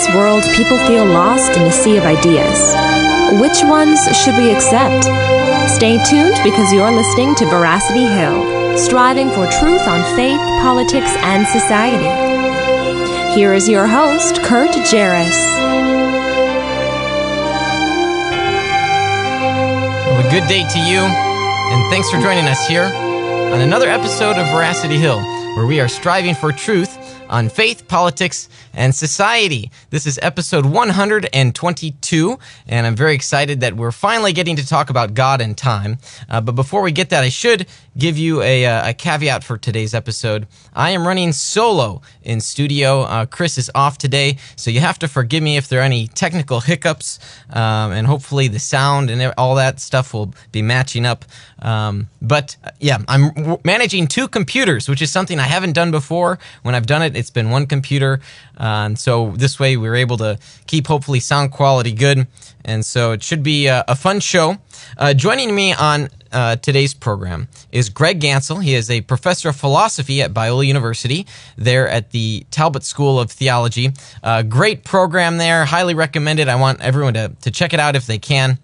this world, people feel lost in a sea of ideas. Which ones should we accept? Stay tuned because you're listening to Veracity Hill, striving for truth on faith, politics, and society. Here is your host, Kurt Jarris. Well, a good day to you, and thanks for joining us here on another episode of Veracity Hill, where we are striving for truth on faith, politics, and society. This is episode 122, and I'm very excited that we're finally getting to talk about God and time. But before we get that, I should give you a caveat for today's episode. I am running solo in studio. Chris is off today, so you have to forgive me if there are any technical hiccups, and hopefully the sound and all that stuff will be matching up. But I'm managing two computers, which is something I haven't done before. When I've done it, it's been one computer, and so this way we're able to keep hopefully sound quality good, and so it should be a fun show. Joining me on today's program is Greg Ganssle. He is a professor of philosophy at Biola University there at the Talbot School of Theology. Great program there, highly recommended. I want everyone to check it out if they can.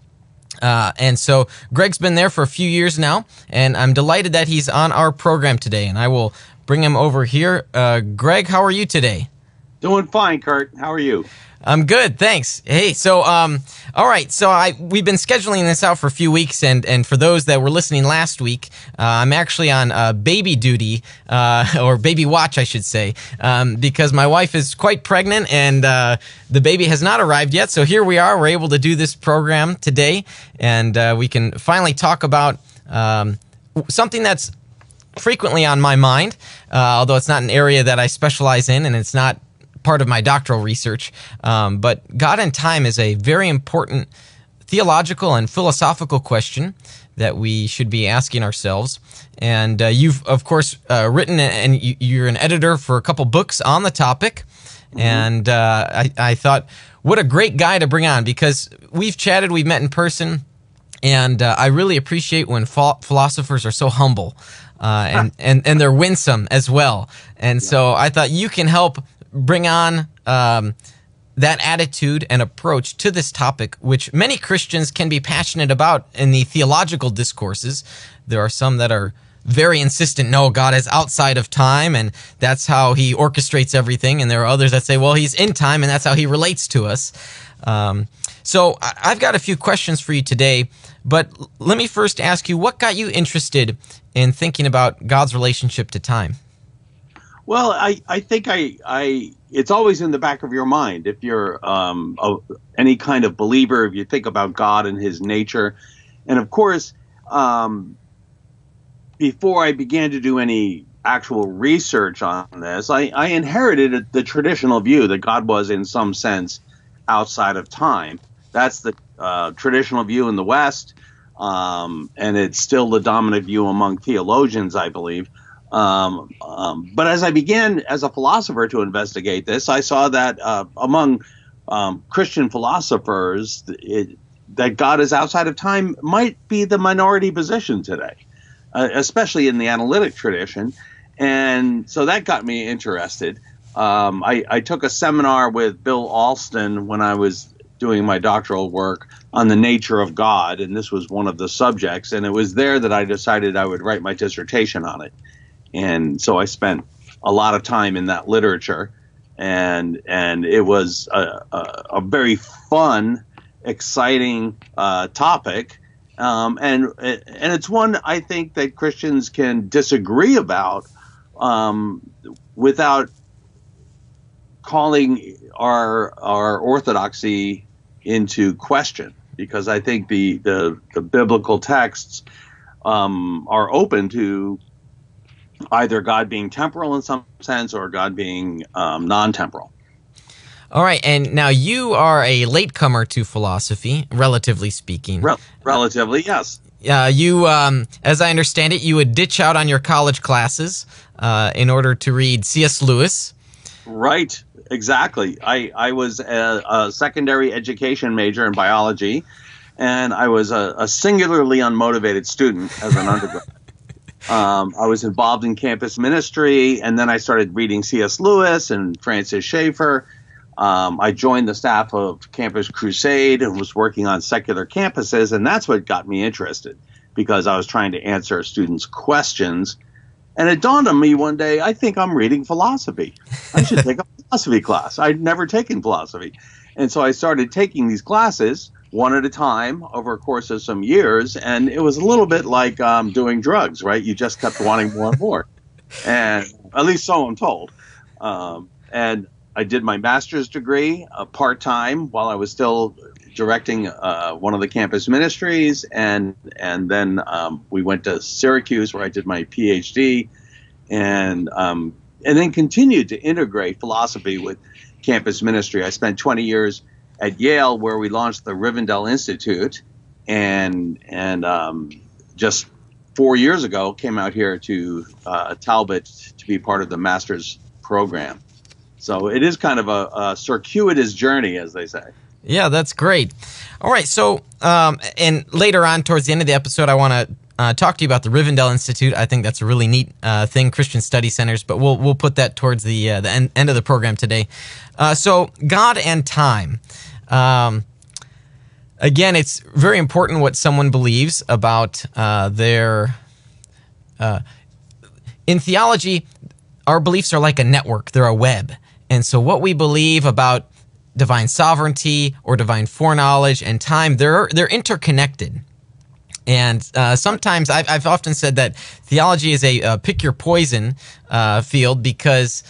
And so Greg's been there for a few years now, and I'm delighted that he's on our program today, and I will bring him over here. Greg, how are you today? Doing fine, Kurt. How are you? I'm good, thanks. Hey, so, all right, so we've been scheduling this out for a few weeks, and for those that were listening last week, I'm actually on baby duty, or baby watch, I should say, because my wife is quite pregnant, and the baby has not arrived yet, so here we are. We're able to do this program today, and we can finally talk about something that's frequently on my mind, although it's not an area that I specialize in, and it's not part of my doctoral research, but God and time is a very important theological and philosophical question that we should be asking ourselves. And you've, of course, written, and you're an editor for a couple books on the topic. Mm-hmm. And I thought, what a great guy to bring on, because we've chatted, we've met in person, and I really appreciate when philosophers are so humble, and they're winsome as well. And so I thought you can help bring on that attitude and approach to this topic, which many Christians can be passionate about in the theological discourses. There are some that are very insistent, no, God is outside of time, and that's how he orchestrates everything. And there are others that say, well, he's in time, and that's how he relates to us. So I've got a few questions for you today, but let me first ask you, what got you interested in thinking about God's relationship to time? Well, I think it's always in the back of your mind if you're any kind of believer, if you think about God and his nature. And of course, before I began to do any actual research on this, I inherited the traditional view that God was in some sense outside of time. That's the traditional view in the West, and it's still the dominant view among theologians, I believe. But as I began as a philosopher to investigate this, I saw that among Christian philosophers, that God is outside of time might be the minority position today, especially in the analytic tradition. And so that got me interested. I took a seminar with Bill Alston when I was doing my doctoral work on the nature of God, and this was one of the subjects. And it was there that I decided I would write my dissertation on it. And so I spent a lot of time in that literature, and it was a very fun, exciting topic, and it's one I think that Christians can disagree about without calling our orthodoxy into question, because I think the biblical texts are open to either God being temporal in some sense or God being non-temporal. All right, and now you are a latecomer to philosophy, relatively speaking. Relatively, yes. You, as I understand it, you would ditch out on your college classes in order to read C.S. Lewis. Right, exactly. I was a secondary education major in biology, and I was a singularly unmotivated student as an undergrad. I was involved in campus ministry, and then I started reading C.S. Lewis and Francis Schaeffer. I joined the staff of Campus Crusade and was working on secular campuses, and that's what got me interested, because I was trying to answer students' questions. And it dawned on me one day, I think I'm reading philosophy. I should take a philosophy class. I'd never taken philosophy. And so I started taking these classes one at a time over a course of some years, and it was a little bit like doing drugs, right? You just kept wanting more and more. And at least so I'm told. And I did my master's degree part-time while I was still directing one of the campus ministries, and then we went to Syracuse where I did my PhD, and then continued to integrate philosophy with campus ministry. I spent 20 years at Yale, where we launched the Rivendell Institute, and just 4 years ago came out here to Talbot to be part of the master's program. So it is kind of a circuitous journey, as they say. Yeah, that's great. All right, so and later on, towards the end of the episode, I want to talk to you about the Rivendell Institute. I think that's a really neat thing, Christian study centers, but we'll put that towards the end of the program today. So God and time. Again, it's very important what someone believes about their... in theology, our beliefs are like a network. They're a web. And so what we believe about divine sovereignty or divine foreknowledge and time, they're interconnected. And sometimes I've often said that theology is a pick your poison field, because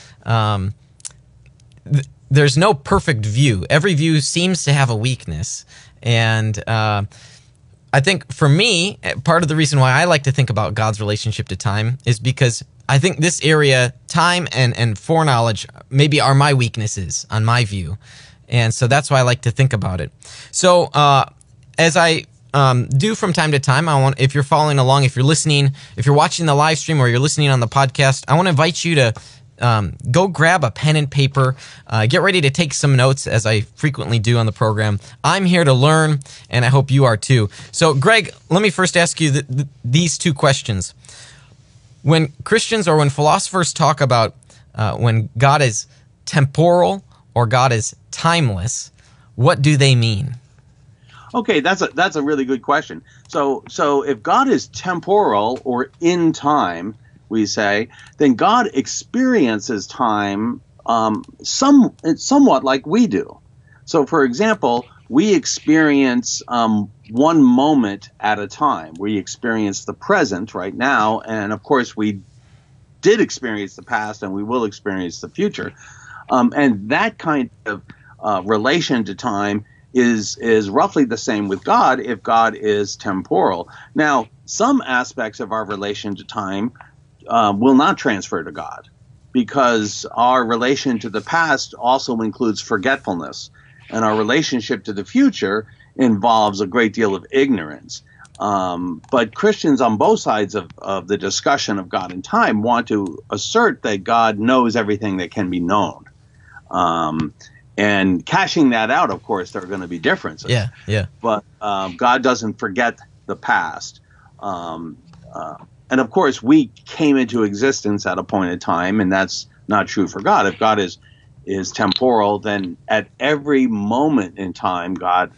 there's no perfect view. Every view seems to have a weakness. And I think for me, part of the reason why I like to think about God's relationship to time is because I think this area, time and foreknowledge, maybe are my weaknesses on my view. And so that's why I like to think about it. So as I do from time to time, if you're following along, if you're listening, if you're watching the live stream or you're listening on the podcast, I want to invite you to go grab a pen and paper, get ready to take some notes, as I frequently do on the program. I'm here to learn, and I hope you are too. So Greg, let me first ask you these two questions. When Christians or when philosophers talk about when God is temporal or God is timeless, what do they mean? Okay, that's a really good question. So if God is temporal or in time, we say, then God experiences time somewhat like we do. So, for example, we experience one moment at a time. We experience the present right now, and of course we did experience the past, and we will experience the future. And that kind of relation to time is roughly the same with God if God is temporal. Now, some aspects of our relation to time will not transfer to God, because our relation to the past also includes forgetfulness, and our relationship to the future involves a great deal of ignorance. But Christians on both sides of the discussion of God and time want to assert that God knows everything that can be known. And cashing that out, of course, there are going to be differences. Yeah. But God doesn't forget the past. And of course, we came into existence at a point in time, and that's not true for God. If God is temporal, then at every moment in time, God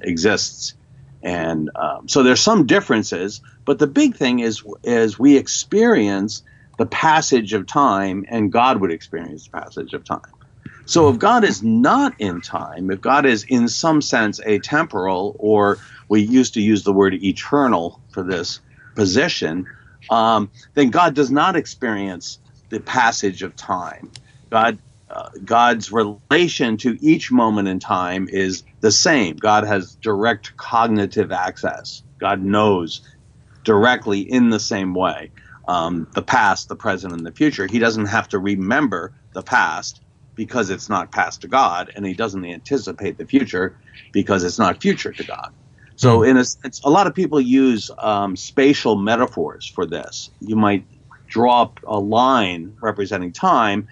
exists. And so there's some differences, but the big thing is we experience the passage of time, and God would experience the passage of time. So if God is not in time, if God is in some sense atemporal, or we used to use the word eternal for this position, then God does not experience the passage of time. God's relation to each moment in time is the same. God has direct cognitive access. God knows directly in the same way the past, the present, and the future. He doesn't have to remember the past because it's not past to God, and he doesn't anticipate the future because it's not future to God. So in a sense, a lot of people use spatial metaphors for this. You might draw up a line representing time,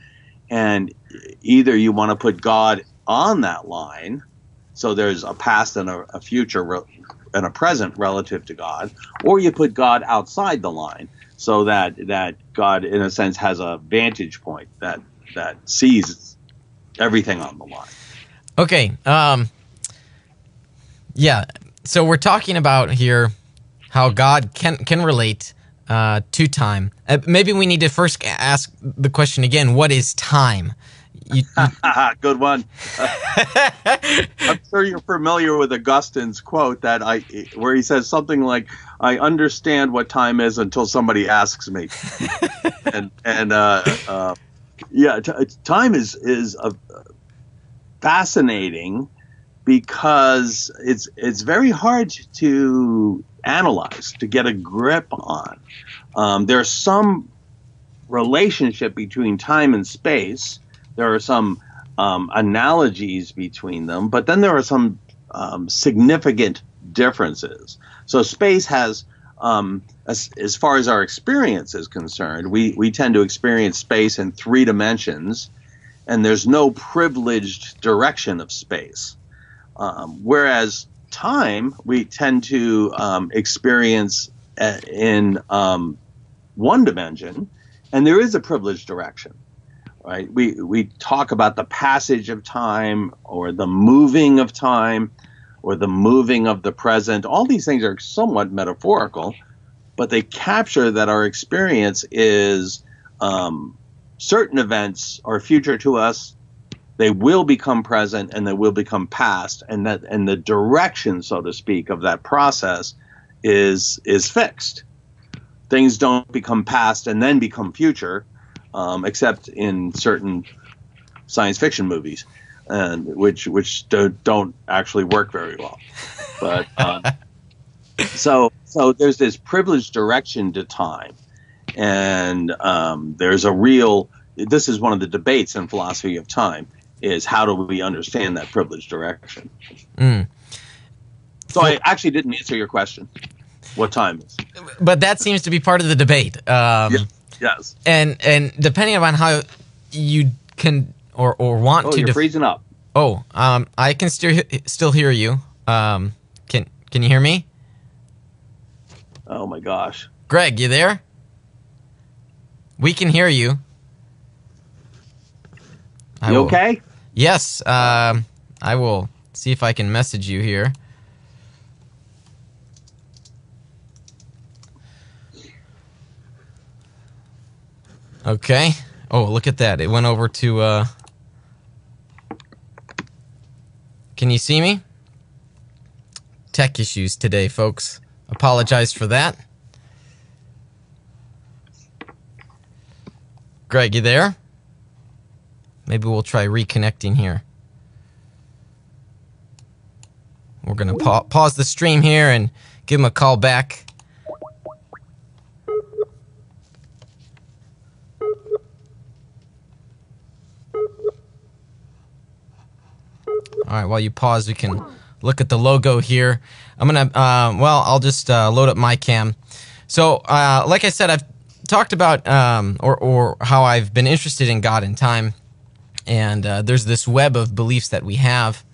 and either you want to put God on that line, so there's a past and a future and a present relative to God, or you put God outside the line, so that God, in a sense, has a vantage point that sees everything on the line. Okay. Yeah. So we're talking about here how God can relate to time. Maybe we need to first ask the question again: what is time? Good one. I'm sure you're familiar with Augustine's quote where he says something like, "I understand what time is until somebody asks me." Time is fascinating because it's very hard to analyze, to get a grip on. There's some relationship between time and space. There are some analogies between them, but then there are some significant differences. So space has, as far as our experience is concerned, we tend to experience space in 3 dimensions, and there's no privileged direction of space. Whereas time, we tend to experience in 1 dimension, and there is a privileged direction. Right? We talk about the passage of time, or the moving of time, or the moving of the present. All these things are somewhat metaphorical, but they capture that our experience is certain events are future to us. They will become present, and they will become past, and the direction, so to speak, of that process is fixed. Things don't become past and then become future. Except in certain science fiction movies, and which don't actually work very well. But so there's this privileged direction to time, and there's a real. This is one of the debates in philosophy of time: is how do we understand that privileged direction? So I actually didn't answer your question. What time is? But that seems to be part of the debate. Yeah. Yes. And depending on how you can or want to... you're freezing up. I can still hear you. Can you hear me? Oh, my gosh. Greg, you there? We can hear you. You okay? Yes. I will see if I can message you here. Okay. Oh, look at that. It went over to... Can you see me? Tech issues today, folks. Apologize for that. Greg, you there? Maybe we'll try reconnecting here. We're going to pause the stream here and give him a call back. All right, while you pause, we can look at the logo here. I'm going to, I'll just load up my cam. So, like I said, I've talked about, or how I've been interested in God and time. And there's this web of beliefs that we have.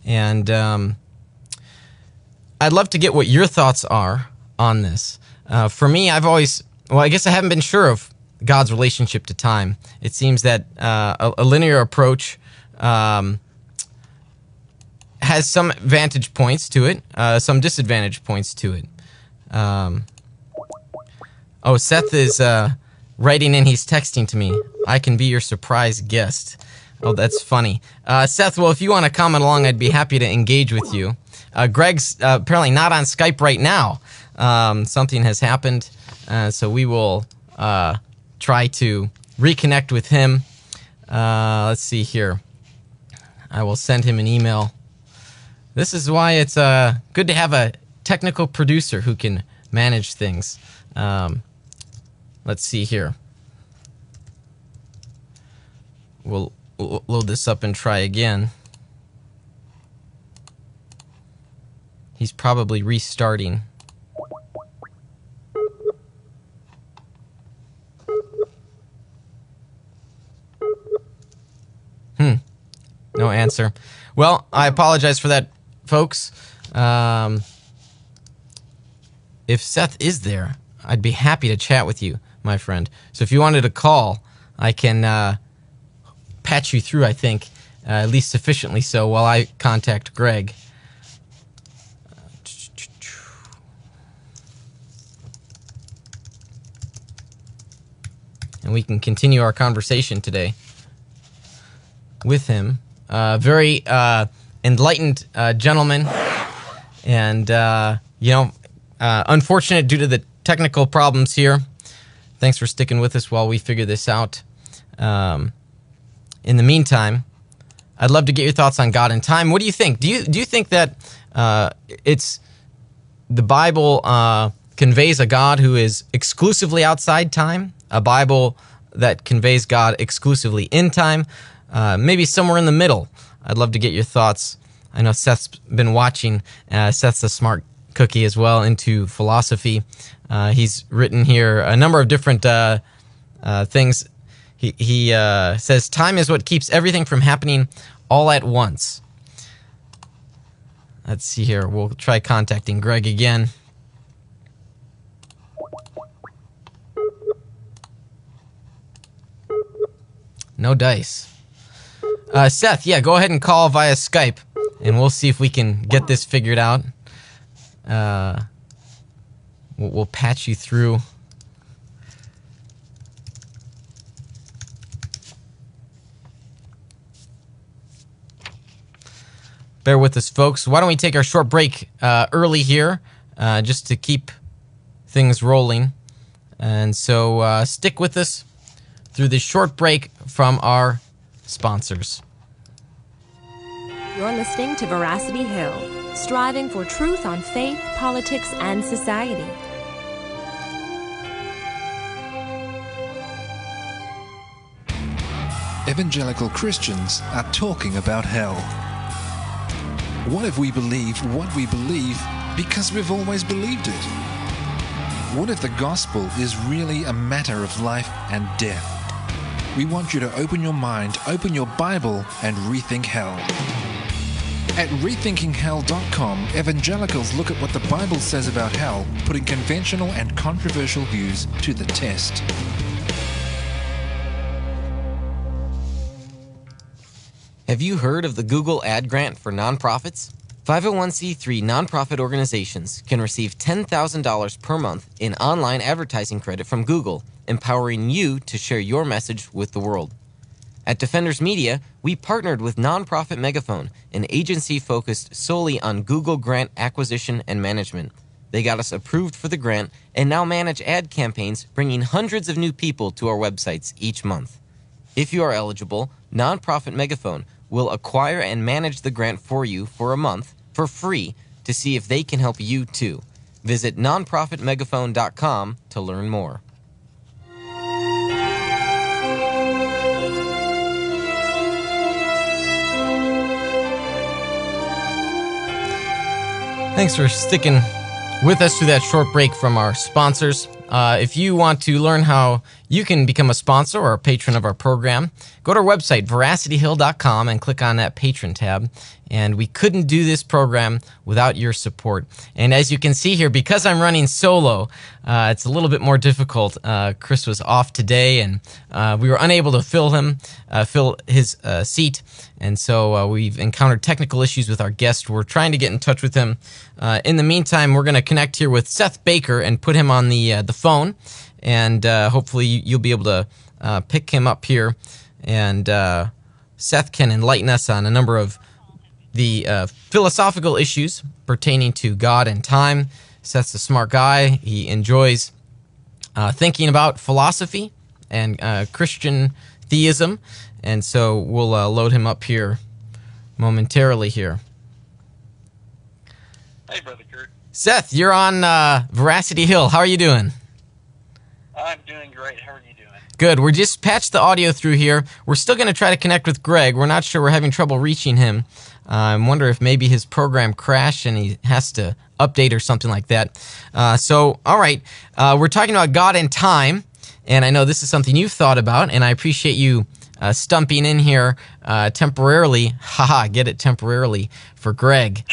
And I'd love to get what your thoughts are on this. For me, I guess I haven't been sure of God's relationship to time. It seems that a linear approach has some vantage points to it, some disadvantage points to it. Seth is writing in. He's texting to me. I can be your surprise guest. Oh, that's funny. Seth, well, if you want to comment along, I'd be happy to engage with you. Greg's apparently not on Skype right now. Something has happened, so we will try to reconnect with him. Let's see here. I will send him an email. This is why it's good to have a technical producer who can manage things. Let's see here. We'll load this up and try again. He's probably restarting. No answer. Well, I apologize for that, folks. If Seth is there, I'd be happy to chat with you, my friend. So if you wanted to call, I can patch you through, I think. at least sufficiently so, while I contact Greg. And we can continue our conversation today with him. Very enlightened gentleman. And, unfortunate due to the technical problems here. Thanks for sticking with us while we figure this out. In the meantime, I'd love to get your thoughts on God and time. What do you think? Do you think that it's the Bible conveys a God who is exclusively outside time? A Bible that conveys God exclusively in time? Maybe somewhere in the middle. I'd love to get your thoughts. I know Seth's been watching. Seth's a smart cookie as well, into philosophy. He's written here a number of different things. He says, time is what keeps everything from happening all at once. Let's see here. We'll try contacting Greg again. No dice. Seth, yeah, go ahead and call via Skype, and we'll see if we can get this figured out. We'll patch you through. Bear with us, folks. Why don't we take our short break early here, just to keep things rolling. And so stick with us through this short break from our sponsors. You're listening to Veracity Hill, striving for truth on faith, politics, and society. Evangelical Christians are talking about hell. What if we believe what we believe because we've always believed it? What if the gospel is really a matter of life and death? We want you to open your mind, open your Bible, and rethink hell. At rethinkinghell.com, evangelicals look at what the Bible says about hell, putting conventional and controversial views to the test. Have you heard of the Google Ad Grant for nonprofits? 501c3 nonprofit organizations can receive $10,000 per month in online advertising credit from Google, empowering you to share your message with the world. At Defenders Media, we partnered with Nonprofit Megaphone, an agency focused solely on Google grant acquisition and management. They got us approved for the grant and now manage ad campaigns, bringing hundreds of new people to our websites each month. If you are eligible, Nonprofit Megaphone will acquire and manage the grant for you for a month for free to see if they can help you too. Visit nonprofitmegaphone.com to learn more. Thanks for sticking with us through that short break from our sponsors. If you want to learn how you can become a sponsor or a patron of our program, go to our website, veracityhill.com, and click on that patron tab. And we couldn't do this program without your support. And as you can see here, because I'm running solo, it's a little bit more difficult. Chris was off today, and we were unable to fill his seat. And so we've encountered technical issues with our guest. We're trying to get in touch with him. In the meantime, we're going to connect here with Seth Baker and put him on the phone. And hopefully you'll be able to pick him up here. And Seth can enlighten us on a number of the philosophical issues pertaining to God and time. Seth's a smart guy. He enjoys thinking about philosophy and Christian theism. And so we'll load him up here momentarily here. Hey, Brother Kurt. Seth, you're on Veracity Hill. How are you doing? I'm doing great. How are you doing? Good. We're just patched the audio through here. We're still going to try to connect with Greg. We're not sure. We're having trouble reaching him. I wonder if maybe his program crashed and he has to update or something like that. All right. We're talking about God and time, and I know this is something you've thought about, and I appreciate you stumping in here temporarily. Haha, get it, temporarily, for Greg.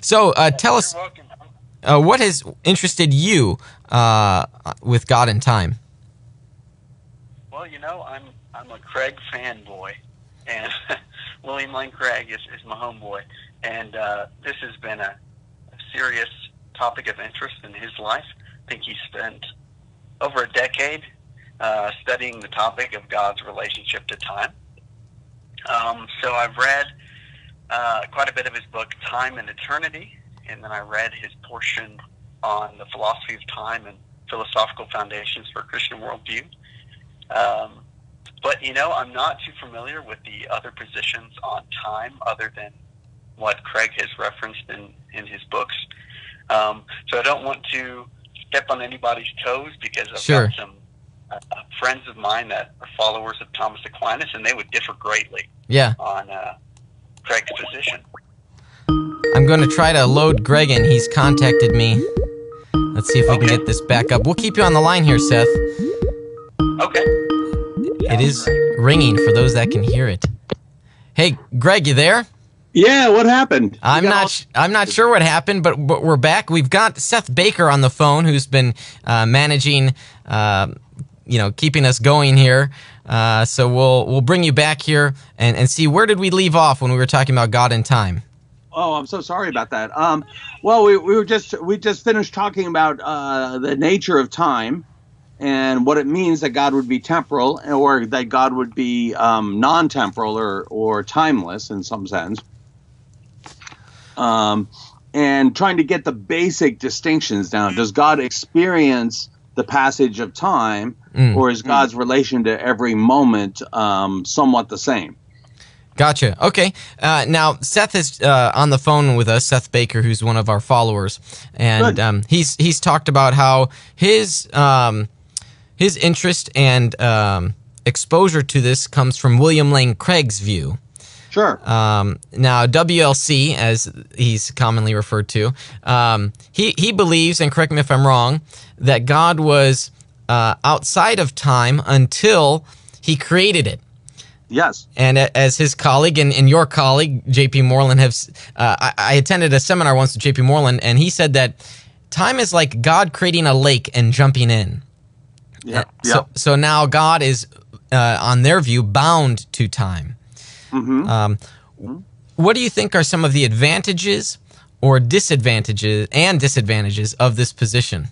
So tell us, what has interested you with God and time? Well, I'm a Craig fanboy, and William Lane Craig is my homeboy, and this has been a serious topic of interest in his life. I think he spent over a decade studying the topic of God's relationship to time. So I've read quite a bit of his book, Time and Eternity, and then I read his portion on the philosophy of time and philosophical foundations for a Christian worldview. But, I'm not too familiar with the other positions on time other than what Craig has referenced in his books. So I don't want to step on anybody's toes because I've got some friends of mine that are followers of Thomas Aquinas, and they would differ greatly on Craig's position. I'm going to try to load Greg in. He's contacted me. Let's see if we can get this back up. We'll keep you on the line here, Seth. Okay. It is ringing for those that can hear it. Hey, Greg, you there? Yeah, what happened? I'm not sure what happened, but we're back. We've got Seth Baker on the phone, who's been managing, keeping us going here. So we'll bring you back here and see, where did we leave off when we were talking about God and time? Oh, I'm so sorry about that. Well, we just finished talking about the nature of time and what it means that God would be temporal, or that God would be non-temporal or timeless in some sense. And trying to get the basic distinctions down. Does God experience the passage of time, or is God's relation to every moment somewhat the same? Gotcha. Okay. Now, Seth is on the phone with us, Seth Baker, who's one of our followers. And he's talked about how his interest and exposure to this comes from William Lane Craig's view. Sure. Now, WLC, as he's commonly referred to, he believes, and correct me if I'm wrong, that God was outside of time until he created it. Yes. And as his colleague and your colleague, J.P. Moreland, I attended a seminar once with J.P. Moreland, and he said that time is like God creating a lake and jumping in. Yeah. So now God is, on their view, bound to time. Mm-hmm. What do you think are some of the advantages or disadvantages of this position?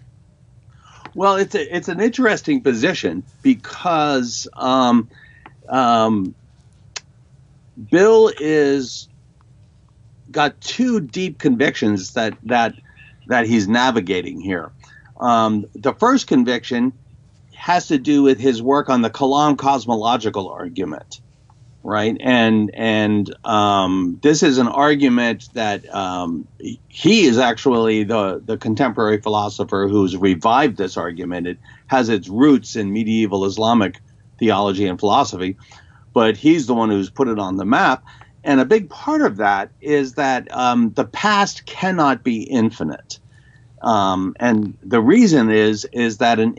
Well, it's an interesting position because Bill is got two deep convictions that he's navigating here. The first conviction has to do with his work on the Kalam cosmological argument, right? And this is an argument that he is actually the contemporary philosopher who's revived this argument. It has its roots in medieval Islamic theology and philosophy, but he's the one who's put it on the map. And a big part of that is that the past cannot be infinite. And the reason is that an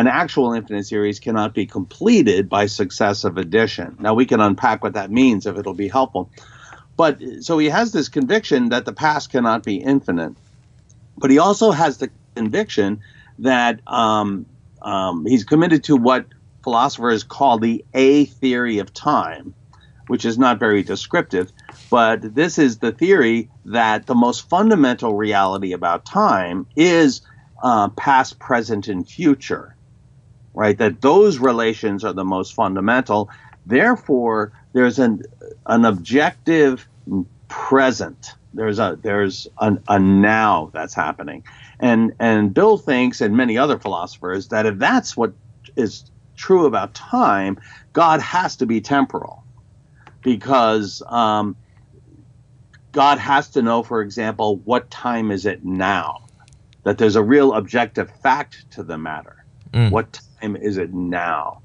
actual infinite series cannot be completed by successive addition. Now, we can unpack what that means if it'll be helpful. But so he has this conviction that the past cannot be infinite, but he also has the conviction that he's committed to what philosophers call the A theory of time, which is not very descriptive, but this is the theory that the most fundamental reality about time is past, present, and future, right? That those relations are the most fundamental. Therefore, there's an objective present. There's a now that's happening. And Bill thinks, and many other philosophers, that if that's what is true about time, God has to be temporal, because God has to know, for example, what time is it now, that there's a real objective fact to the matter. What time is it now?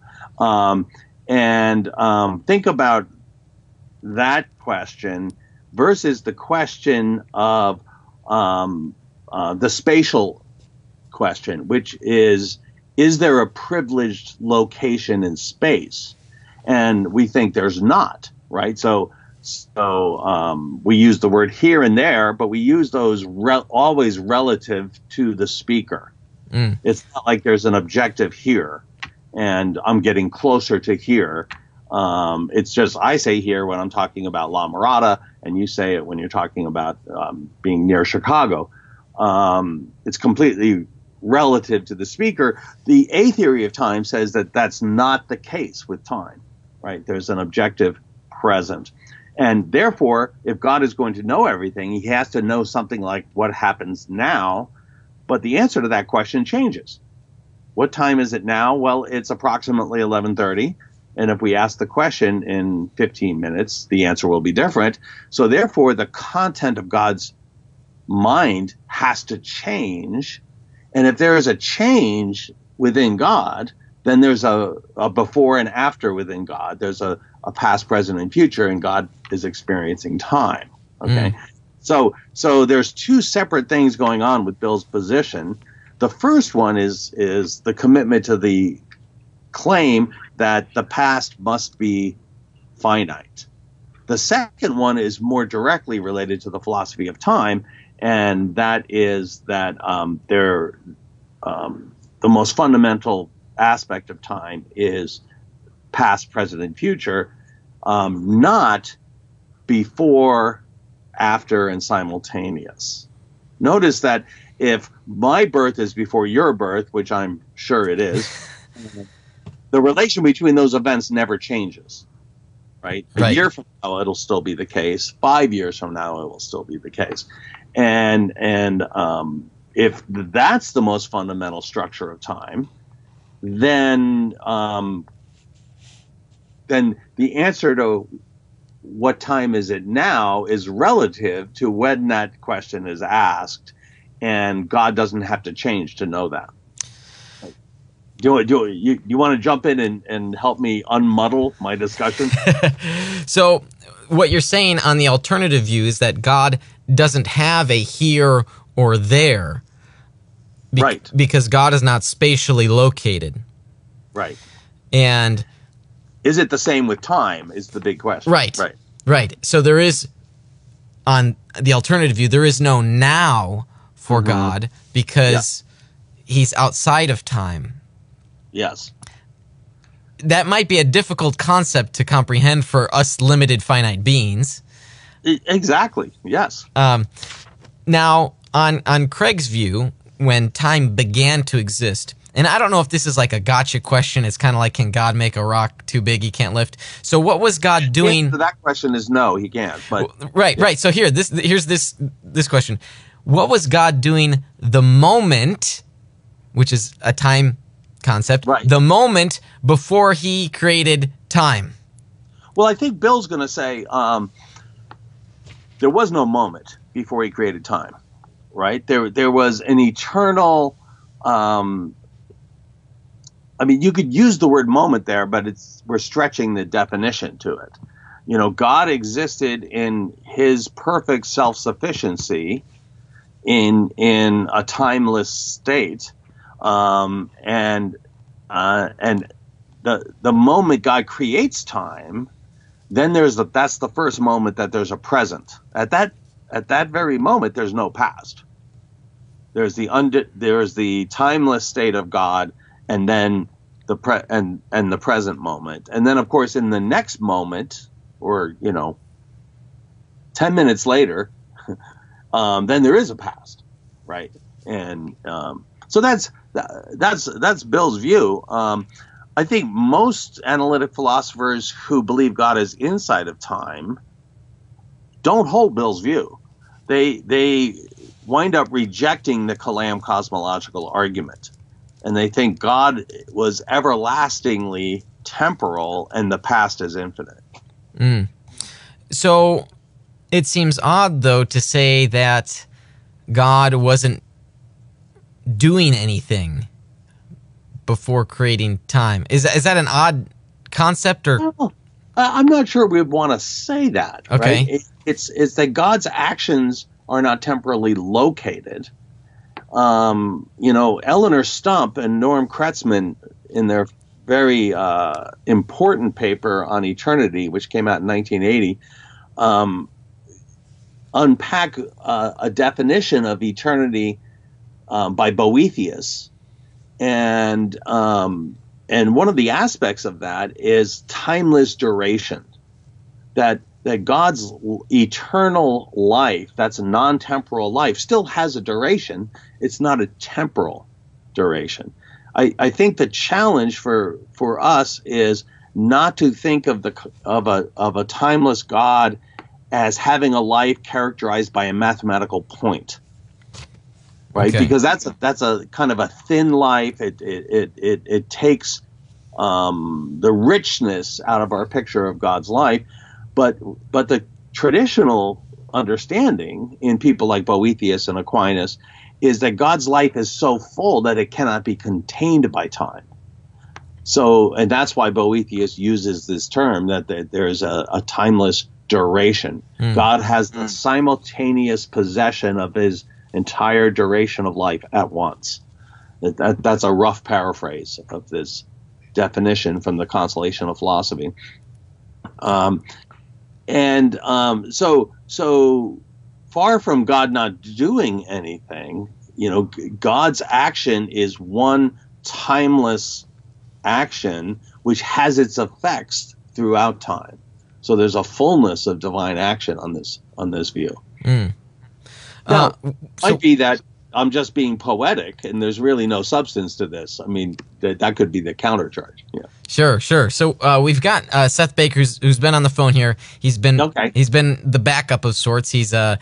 Think about that question versus the question of the spatial question, which is there a privileged location in space? And we think there's not, right? So we use the word here and there, but we use those always relative to the speaker. It's not like there's an objective here, and I'm getting closer to here. It's just I say here when I'm talking about La Mirada, and you say it when you're talking about being near Chicago. It's completely relative to the speaker. The A theory of time says that that's not the case with time, right? There's an objective present. And therefore, if God is going to know everything, he has to know something like what happens now. But the answer to that question changes. What time is it now? Well, it's approximately 11:30. And if we ask the question in 15 minutes, the answer will be different. So therefore, the content of God's mind has to change. And if there is a change within God, then there's a before and after within God. There's a past, present, and future, and God is experiencing time. Okay. So there's two separate things going on with Bill's position. The first one is the commitment to the claim that the past must be finite. The second one is more directly related to the philosophy of time, and that is that the most fundamental aspect of time is past, present, and future, not before, after, and simultaneous. Notice that if my birth is before your birth, which I'm sure it is, the relation between those events never changes, right? A year from now, it'll still be the case. 5 years from now, it will still be the case. And if that's the most fundamental structure of time, then the answer to what time is it now is relative to when that question is asked, and God doesn't have to change to know that. You want to jump in and help me unmuddle my discussion? So what you're saying on the alternative view is that God doesn't have a here or there. Right. Because God is not spatially located. Right. And is it the same with time is the big question. Right. So there is, on the alternative view, there is no now for God because he's outside of time. Yes. That might be a difficult concept to comprehend for us limited finite beings. Exactly. Yes. Now, on Craig's view, when time began to exist, and I don't know if this is like a gotcha question. It's kind of like, can God make a rock too big he can't lift? So what was God doing? The answer to that question is no, he can't. But right. So here's this question. What was God doing the moment, which is a time concept, the moment before he created time? Well, I think Bill's going to say there was no moment before he created time, right? There was an eternal. I mean, you could use the word moment there, but we're stretching the definition to it. You know, God existed in his perfect self-sufficiency in a timeless state. And the moment God creates time, then that's the first moment that there's a present. At that very moment, there's no past. There's the timeless state of God, and then the present moment, and then of course in the next moment, or 10 minutes later, then there is a past, right? And so that's Bill's view. I think most analytic philosophers who believe God is inside of time don't hold Bill's view. They wind up rejecting the Kalam cosmological argument, and they think God was everlastingly temporal and the past is infinite. So it seems odd, though, to say that God wasn't doing anything before creating time. Is that an odd concept, or? Well, I'm not sure we'd want to say that. Okay. Right? It's that God's actions are not temporally located. Eleanor Stump and Norm Kretzmann, in their very important paper on eternity, which came out in 1980, unpack a definition of eternity by Boethius, and and one of the aspects of that is timeless duration. That God's eternal life, that's a non-temporal life, still has a duration. It's not a temporal duration. I think the challenge for us is not to think of a timeless God as having a life characterized by a mathematical point, right? Okay. Because that's a kind of a thin life. It takes the richness out of our picture of God's life. But the traditional understanding in people like Boethius and Aquinas is that God's life is so full that it cannot be contained by time. So, and that's why Boethius uses this term, that there's a timeless duration. God has the simultaneous possession of his entire duration of life at once. That's a rough paraphrase of this definition from the Consolation of Philosophy. So far from God not doing anything, God's action is one timeless action which has its effects throughout time. So there's a fullness of divine action on this view. Now, might be that I'm just being poetic and there's really no substance to this. I mean, that could be the countercharge. Yeah. Sure. So we've got Seth Baker, who's been on the phone here. He's been the backup of sorts. He's a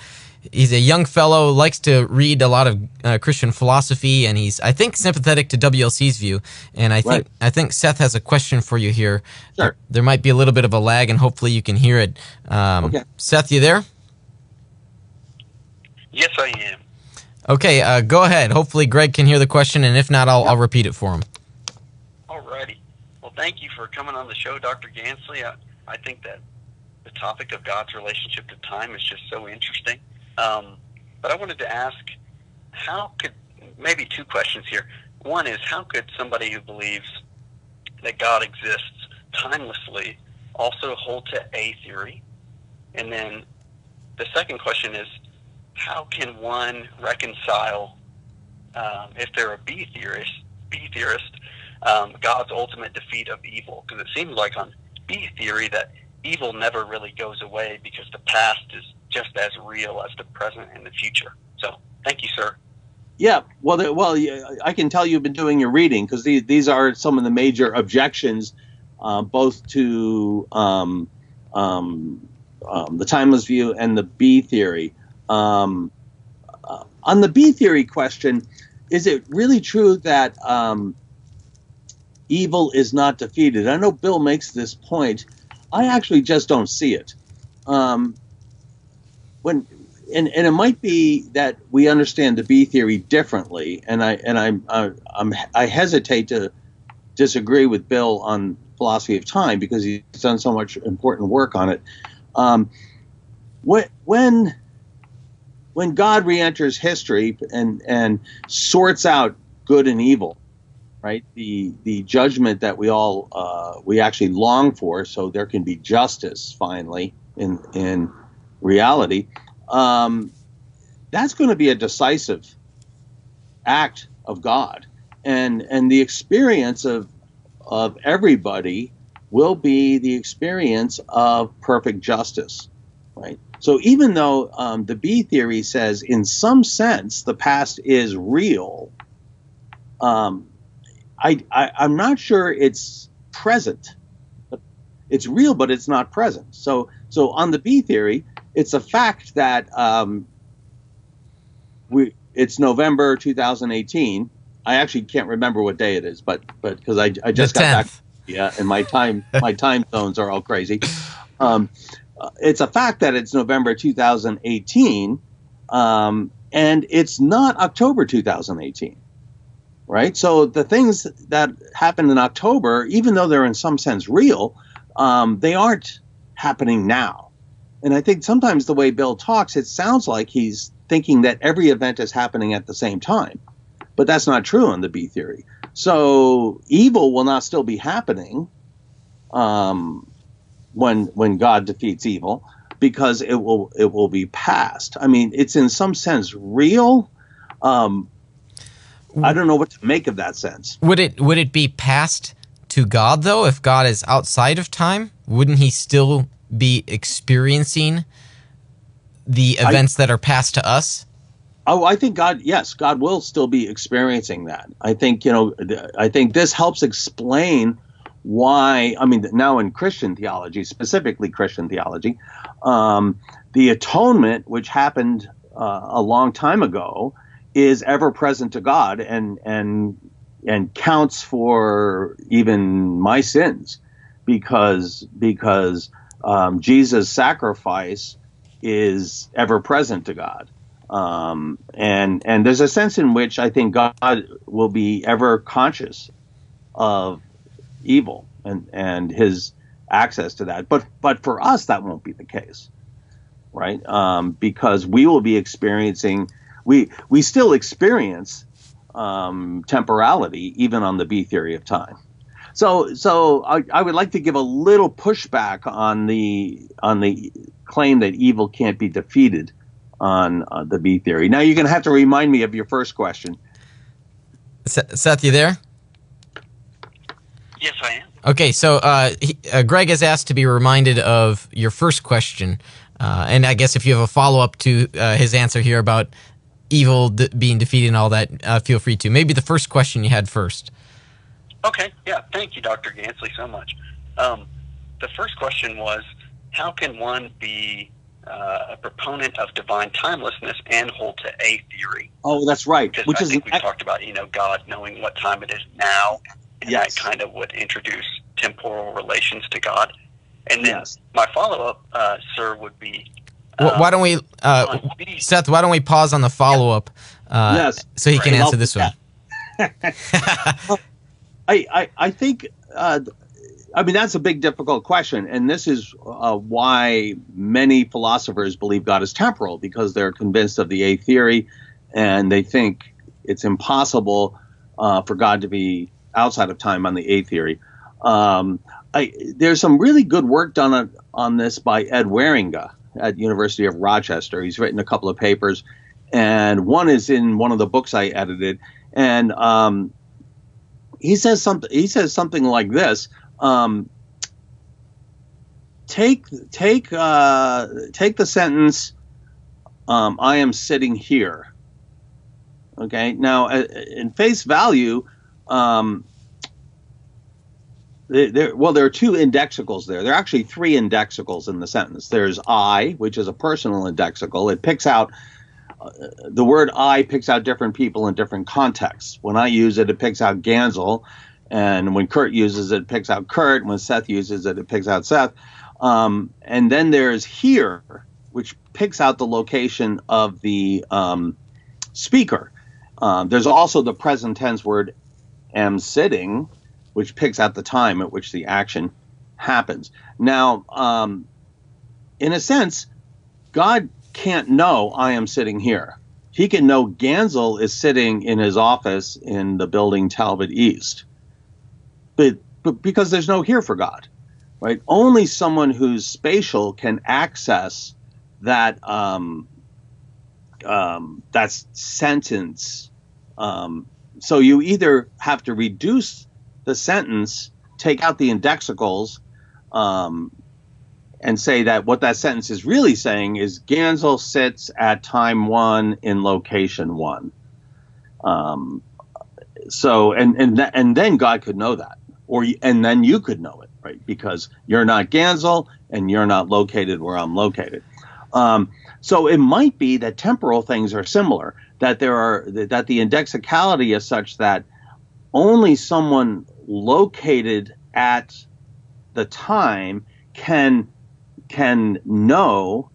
young fellow, likes to read a lot of Christian philosophy, and he's, I think, sympathetic to WLC's view. And I think Seth has a question for you here. Sure. There might be a little bit of a lag, and hopefully you can hear it. Okay. Seth, you there? Yes, I am. Okay, go ahead. Hopefully Greg can hear the question, and if not, I'll repeat it for him. Alrighty. Well, thank you for coming on the show, Dr. Ganssle. I think that the topic of God's relationship to time is just so interesting. But I wanted to ask, maybe two questions here. One is, how could somebody who believes that God exists timelessly also hold to A theory? And then the second question is, how can one reconcile, if they're a B theorist, God's ultimate defeat of evil? Because it seems like on B theory that evil never really goes away because the past is just as real as the present and the future. So, thank you, sir. Yeah, well, I can tell you've been doing your reading, because these are some of the major objections, both to the timeless view and the B theory. On the B theory question, is it really true that evil is not defeated? I know Bill makes this point. I actually just don't see it. And it might be that we understand the B theory differently, and I hesitate to disagree with Bill on philosophy of time because he's done so much important work on it. When God re-enters history and sorts out good and evil, right? The judgment that we actually long for, so there can be justice finally in reality. That's going to be a decisive act of God, and the experience of everybody will be the experience of perfect justice, right? So even though the B theory says, in some sense, the past is real, I'm not sure it's present. It's real, but it's not present. So on the B theory, it's a fact that it's November 2018. I actually can't remember what day it is, but because I just got back, and my time zones are all crazy. It's a fact that it's November 2018, and it's not October 2018, right? So the things that happened in October, even though they're in some sense real, they aren't happening now. And I think sometimes the way Bill talks, it sounds like he's thinking that every event is happening at the same time. But that's not true on the B theory. So evil will not still be happening when God defeats evil, because it will be past. I mean, it's in some sense real. I don't know what to make of that sense. Would it be past to God, though? If God is outside of time, wouldn't he still be experiencing the events that are past to us? Oh, I think God will still be experiencing that. I think, I think this helps explain why, now in Christian theology, specifically Christian theology, the atonement, which happened a long time ago, is ever present to God and counts for even my sins, because Jesus' sacrifice is ever present to God. And there's a sense in which I think God will be ever conscious of evil and his access to that. But for us, that won't be the case, right? Because we will be experiencing, we still experience temporality even on the B theory of time. So I would like to give a little pushback on the claim that evil can't be defeated on the B theory. Now you're going to have to remind me of your first question. Seth, you there? Yes, I am. Okay, so Greg has asked to be reminded of your first question, and I guess if you have a follow-up to his answer here about evil being defeated and all that, feel free to. Maybe the first question you had first. Okay, yeah, thank you, Dr. Ganssle, so much. The first question was, how can one be a proponent of divine timelessness and hold to A theory? Oh, that's right. Because Which I think we talked about, God knowing what time it is now, and yes, that kind of would introduce temporal relations to God. And then yes, my follow-up, sir, would be... why don't we, Seth, why don't we pause on the follow-up yes, so he can answer this one? I think, that's a big, difficult question. And this is why many philosophers believe God is temporal, because they're convinced of the A theory, and they think it's impossible for God to be outside of time on the A theory. There's some really good work done on this by Ed Waringa at University of Rochester. He's written a couple of papers, and one is in one of the books I edited. And he says something like this: take the sentence, "I am sitting here." Okay. Now, in face value, there are two indexicals there. There are actually three indexicals in the sentence. There's I, which is a personal indexical. It picks out the word I picks out different people in different contexts. When I use it, it picks out Ganssle, and when Kurt uses it, it picks out Kurt. When Seth uses it, it picks out Seth. And then there's here, which picks out the location of the speaker. There's also the present tense word am sitting, which picks out the time at which the action happens. Now, in a sense, God can't know I am sitting here. He can know Ganssle is sitting in his office in the building Talbot East. But because there's no here for God, right? Only someone who's spatial can access that that sentence. So you either have to reduce the sentence, take out the indexicals, and say that what that sentence is really saying is Ganssle sits at time 1 in location 1. So and then God could know that, and then you could know it, right? Because you're not Ganssle and you're not located where I'm located. So it might be that temporal things are similar, that that the indexicality is such that only someone located at the time can know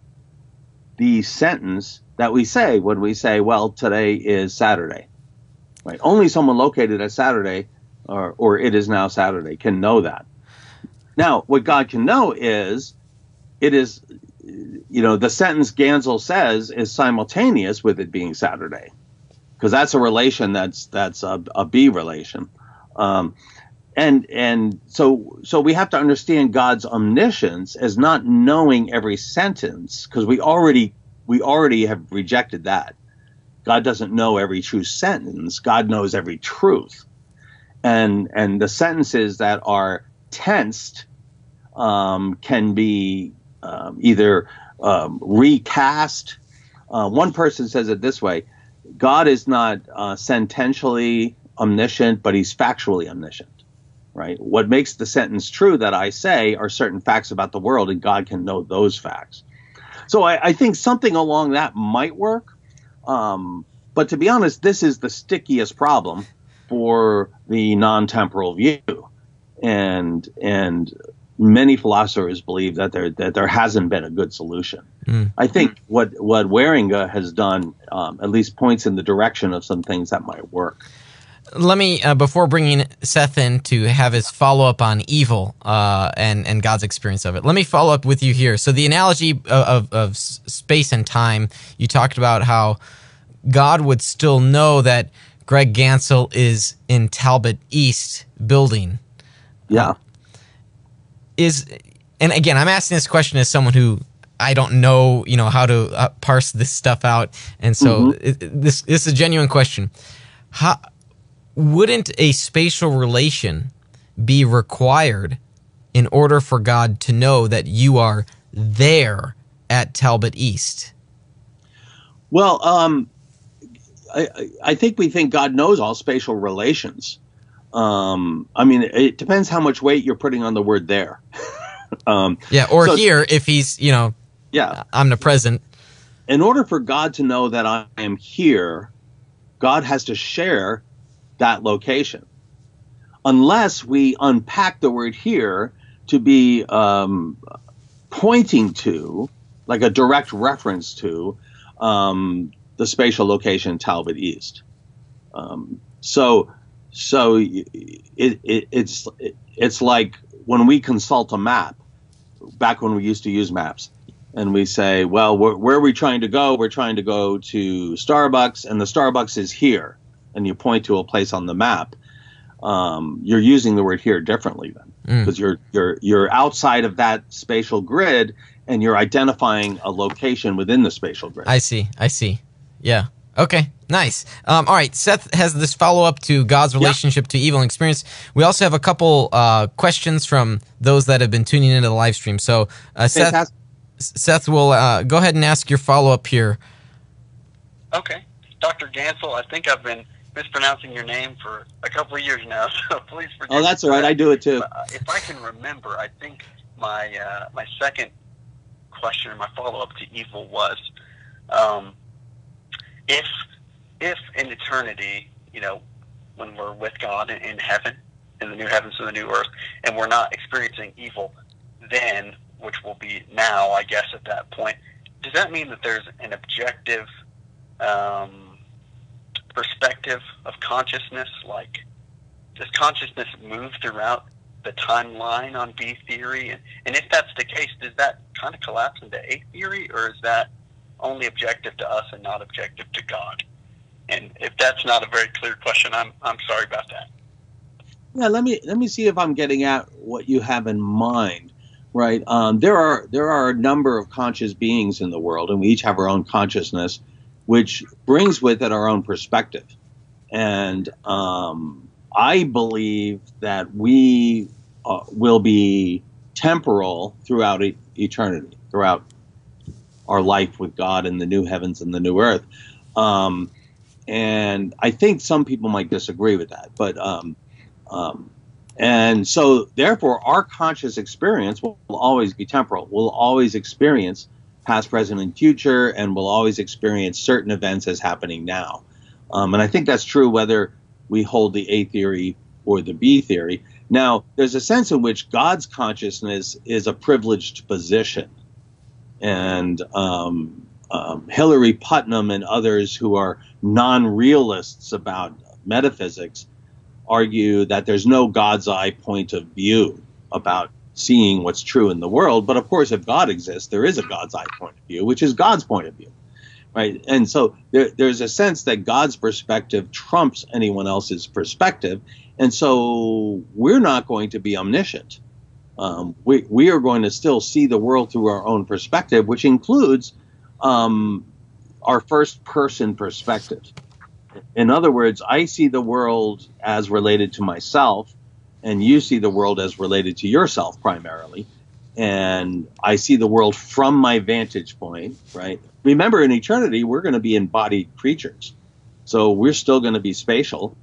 the sentence that we say when we say, well, today is Saturday, right? Only someone located at Saturday or it is now Saturday can know that. Now, what God can know is the sentence Ganssle says is simultaneous with it being Saturday, because that's a relation that's a B relation. And so we have to understand God's omniscience as not knowing every sentence, because we already have rejected that. God doesn't know every true sentence. God knows every truth. and the sentences that are tensed can be either recast. One person says it this way: God is not sententially omniscient, but he's factually omniscient. Right? What makes the sentence true that I say are certain facts about the world, and God can know those facts. So I think something along that might work. But to be honest, this is the stickiest problem for the non-temporal view. And many philosophers believe that there hasn't been a good solution. I think what Waringa has done at least points in the direction of some things that might work. Let me, before bringing Seth in to have his follow-up on evil and God's experience of it, let me follow up with you here. So the analogy of space and time, you talked about how God would still know that Greg Ganssle is in Talbot East building. Yeah. And again, I'm asking this question as someone who I don't know, how to parse this stuff out. And so this is a genuine question. Wouldn't a spatial relation be required in order for God to know that you are there at Talbot East? Well, I think we think God knows all spatial relations. I mean, it depends how much weight you're putting on the word there. Here, if he's, omnipresent. In order for God to know that I am here, God has to share that location. Unless we unpack the word here to be pointing to, like a direct reference to, the spatial location Talbot East. So it's like when we consult a map, back when we used to use maps, and we say, well, where are we trying to go? We're trying to go to Starbucks, and the Starbucks is here. And you point to a place on the map. You're using the word here differently then, because you're outside of that spatial grid, and you're identifying a location within the spatial grid. I see. Yeah. Okay. Nice. All right. Seth has this follow-up to God's relationship to evil and experience. We also have a couple questions from those that have been tuning into the live stream. So Seth will go ahead and ask your follow-up here. Okay. Dr. Ganssle, I think I've been mispronouncing your name for a couple of years now, so please forgive me. Oh, that's all right. I do it too. If I can remember, I think my second question, or my follow-up to evil was, if in eternity, when we're with God in heaven, in the new heavens and the new earth, and we're not experiencing evil then, which will be now, I guess, at that point, does that mean that there's an objective perspective of consciousness? Like, does consciousness move throughout the timeline on B theory? And if that's the case, does that kind of collapse into A theory, or is that only objective to us and not objective to God? And if that's not a very clear question, I'm sorry about that. Yeah, let me see if I'm getting at what you have in mind. Right. There are a number of conscious beings in the world, and we each have our own consciousness, which brings with it our own perspective. And I believe that we will be temporal throughout eternity, throughout our life with God in the new heavens and the new earth. And I think some people might disagree with that, but and so therefore our conscious experience will always be temporal. We'll always experience past, present, and future, and we'll always experience certain events as happening now. And I think that's true whether we hold the A theory or the B theory. Now, there's a sense in which God's consciousness is a privileged position. And Hillary Putnam and others who are non-realists about metaphysics argue that there's no God's eye point of view about seeing what's true in the world. But of course, if God exists, there is a God's eye point of view, which is God's point of view, right? And so there's a sense that God's perspective trumps anyone else's perspective. And so we're not going to be omniscient. We are going to still see the world through our own perspective, which includes our first person perspective. In other words, I see the world as related to myself, and you see the world as related to yourself primarily. And I see the world from my vantage point, right? Remember, in eternity, we're going to be embodied creatures. So we're still going to be spatial.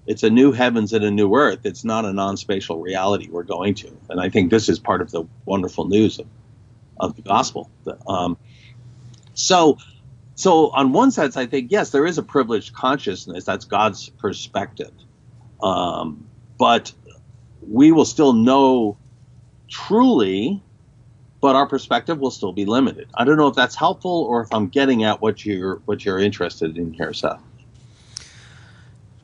It's a new heavens and a new earth. It's not a non-spatial reality we're going to. And I think this is part of the wonderful news of the gospel. So on one sense, I think, yes, there is a privileged consciousness. That's God's perspective. But we will still know truly, but our perspective will still be limited. I don't know if that's helpful or if I'm getting at what you're interested in here, Seth.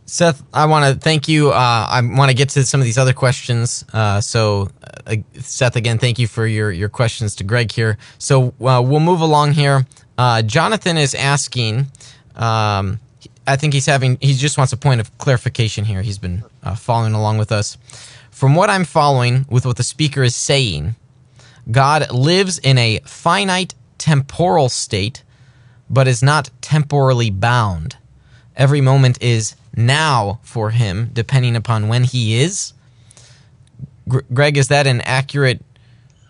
Seth, I want to thank you. I want to get to some of these other questions. Seth, again, thank you for your questions to Greg here. So we'll move along here. Jonathan is asking, I think he just wants a point of clarification here. He's been following along with us. From what I'm following with what the speaker is saying, God lives in a finite temporal state, but is not temporally bound. Every moment is now for him, depending upon when he is. Greg, is that an accurate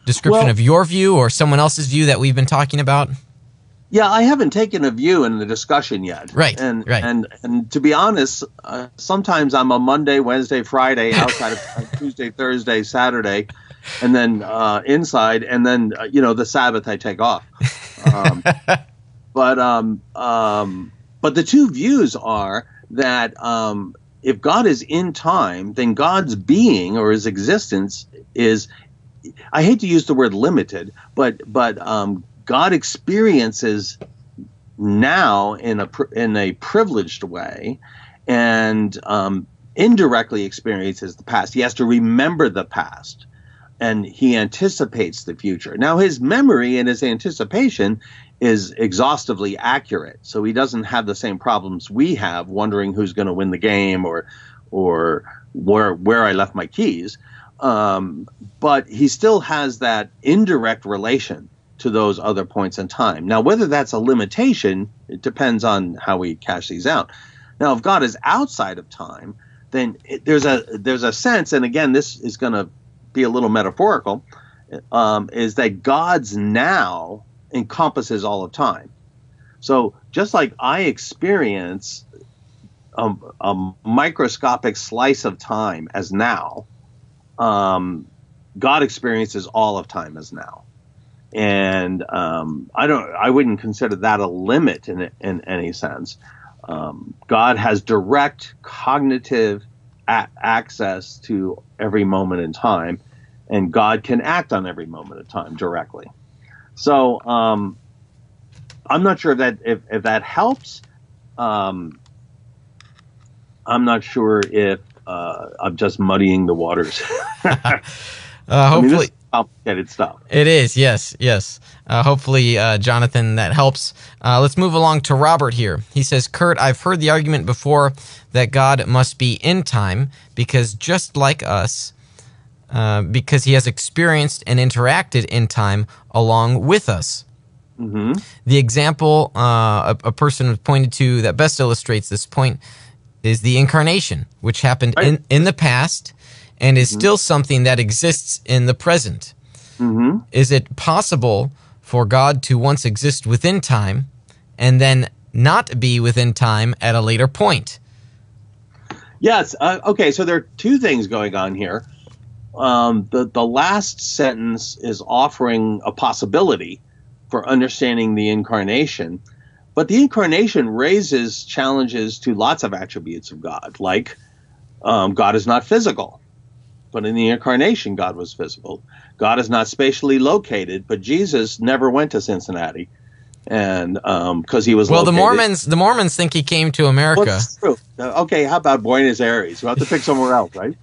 description of your view or someone else's view that we've been talking about? Yeah, I haven't taken a view in the discussion yet. Right. And to be honest, sometimes I'm a Monday, Wednesday, Friday outside of Tuesday, Thursday, Saturday, and then inside, and then the Sabbath I take off. But the two views are that if God is in time, then God's being or his existence is, I hate to use the word limited, but God experiences now in a privileged way, and indirectly experiences the past. He has to remember the past, and he anticipates the future. Now, his memory and his anticipation is exhaustively accurate, so he doesn't have the same problems we have, wondering who's going to win the game or where I left my keys. But he still has that indirect relation to those other points in time. Now, whether that's a limitation, it depends on how we cash these out. Now, if God is outside of time, then there's a sense, and again, this is going to be a little metaphorical, is that God's now encompasses all of time. So just like I experience a microscopic slice of time as now, God experiences all of time as now. And I wouldn't consider that a limit in any sense. God has direct cognitive access to every moment in time, and God can act on every moment of time directly. So I'm not sure if that helps. I'm not sure if I'm just muddying the waters. Hopefully, this is complicated stuff. It is, yes. Hopefully, Jonathan, that helps. Let's move along to Robert here. He says, Kurt, I've heard the argument before that God must be in time because just like us, because he has experienced and interacted in time along with us. Mm-hmm. The example a person pointed to that best illustrates this point is the incarnation, which happened in the past and is still something that exists in the present. Mm-hmm. Is it possible for God to once exist within time and then not be within time at a later point? Yes. Okay, so there are two things going on here. The last sentence is offering a possibility for understanding the incarnation, but the incarnation raises challenges to lots of attributes of God, like God is not physical, but in the incarnation God was physical. God is not spatially located, but Jesus never went to Cincinnati, and because he was located. The Mormons think he came to America. Well, that's true. Okay, how about Buenos Aires? We'll have to pick somewhere else, right?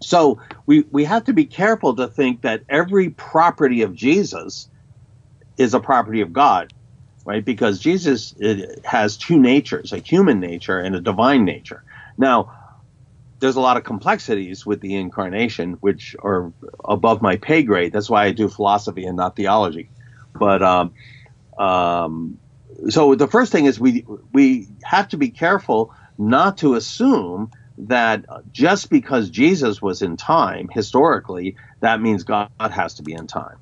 So we have to be careful to think that every property of Jesus is a property of God, right? Because Jesus has two natures, a human nature and a divine nature. Now, there's a lot of complexities with the incarnation, which are above my pay grade. That's why I do philosophy and not theology. But So the first thing is we have to be careful not to assume that just because Jesus was in time historically, that means God has to be in time.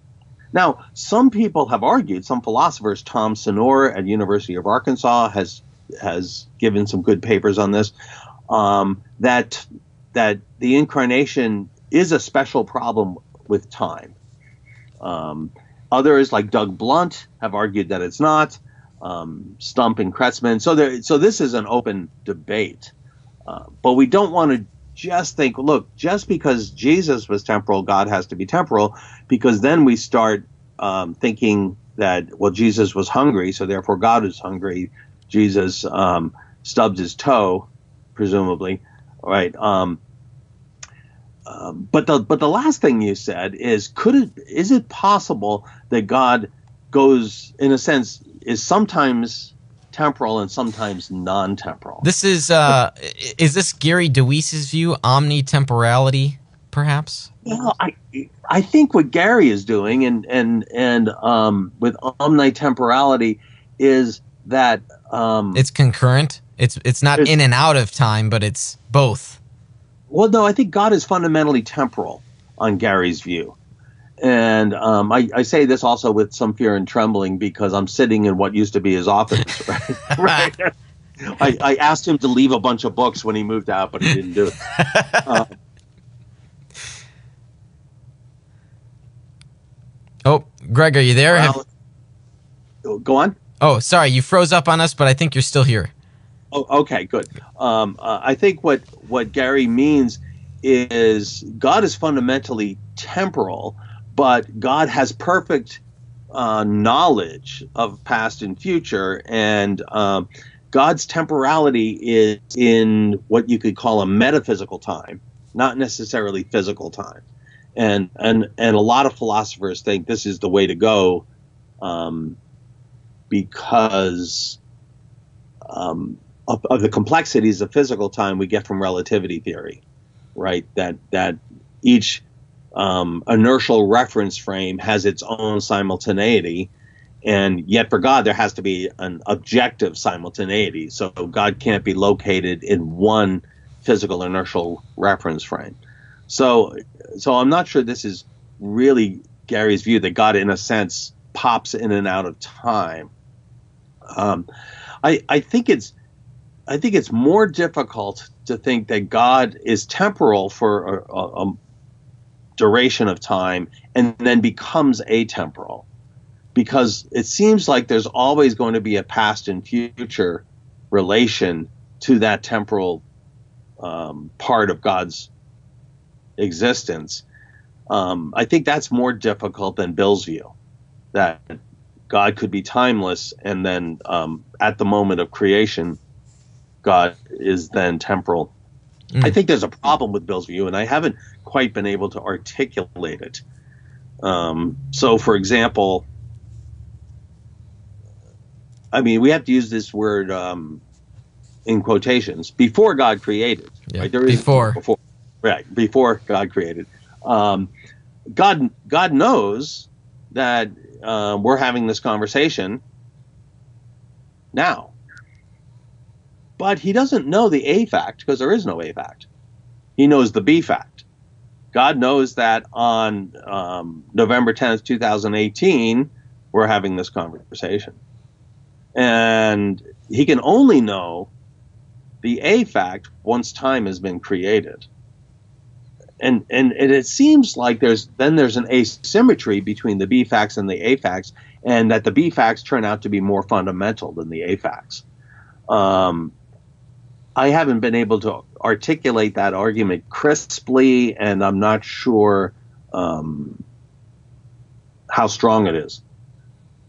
Now, some people have argued, some philosophers, Tom Sonor at University of Arkansas has given some good papers on this, that the incarnation is a special problem with time. Others, like Doug Blunt, have argued that it's not. Stump and Kretzmann. So this is an open debate. But we don't want to just think, look, just because Jesus was temporal, God has to be temporal, because then we start thinking that, well, Jesus was hungry, so therefore God is hungry. Jesus stubbed his toe, presumably, right? But the last thing you said is, is it possible that God goes, in a sense, is sometimes temporal and sometimes non-temporal? This is this Gary DeWeese's view, omnitemporality, perhaps? Well, I think what Gary is doing and with omnitemporality is that it's concurrent. It's not in and out of time, but it's both. Well, no, I think God is fundamentally temporal on Gary's view. And I say this also with some fear and trembling because I'm sitting in what used to be his office. Right? Right. I asked him to leave a bunch of books when he moved out, but he didn't do it. Oh, Greg, are you there? Go on. Oh, sorry, you froze up on us, but I think you're still here. Oh, okay, good. I think what Gary means is God is fundamentally temporal, but God has perfect knowledge of past and future, and God's temporality is in what you could call a metaphysical time, not necessarily physical time. And a lot of philosophers think this is the way to go because of the complexities of physical time we get from relativity theory, right? That each inertial reference frame has its own simultaneity, and yet for God there has to be an objective simultaneity. So God can't be located in one physical inertial reference frame. So I'm not sure this is really Gary's view that God, in a sense, pops in and out of time. I think it's more difficult to think that God is temporal for a duration of time and then becomes atemporal, because it seems like there's always going to be a past and future relation to that temporal part of God's existence. I think that's more difficult than Bill's view, that God could be timeless and then at the moment of creation, God is then temporal. I think there's a problem with Bill's view, and I haven't quite been able to articulate it. So, for example, I mean, we have to use this word in quotations. Before God created, right? There is before, right? Before God created, God knows that we're having this conversation now. But he doesn't know the A fact because there is no A fact. He knows the B fact. God knows that on November 10th, 2018, we're having this conversation. And he can only know the A fact once time has been created. And it seems like there's an asymmetry between the B facts and the A facts, and that the B facts turn out to be more fundamental than the A facts. I haven't been able to articulate that argument crisply, and I'm not sure how strong it is.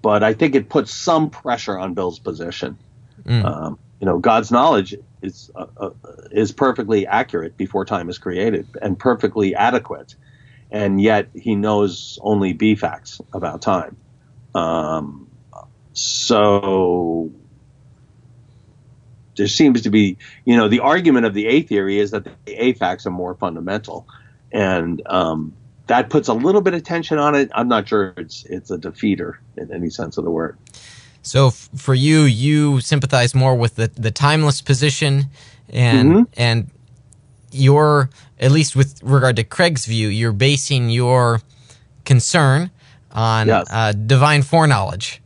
But I think it puts some pressure on Bill's position. God's knowledge is perfectly accurate before time is created and perfectly adequate, and yet he knows only B facts about time. So there seems to be, the argument of the A theory is that the A facts are more fundamental, and that puts a little bit of tension on it. I'm not sure it's a defeater in any sense of the word. So for you, you sympathize more with the timeless position, and you're, at least with regard to Craig's view, you're basing your concern on divine foreknowledge.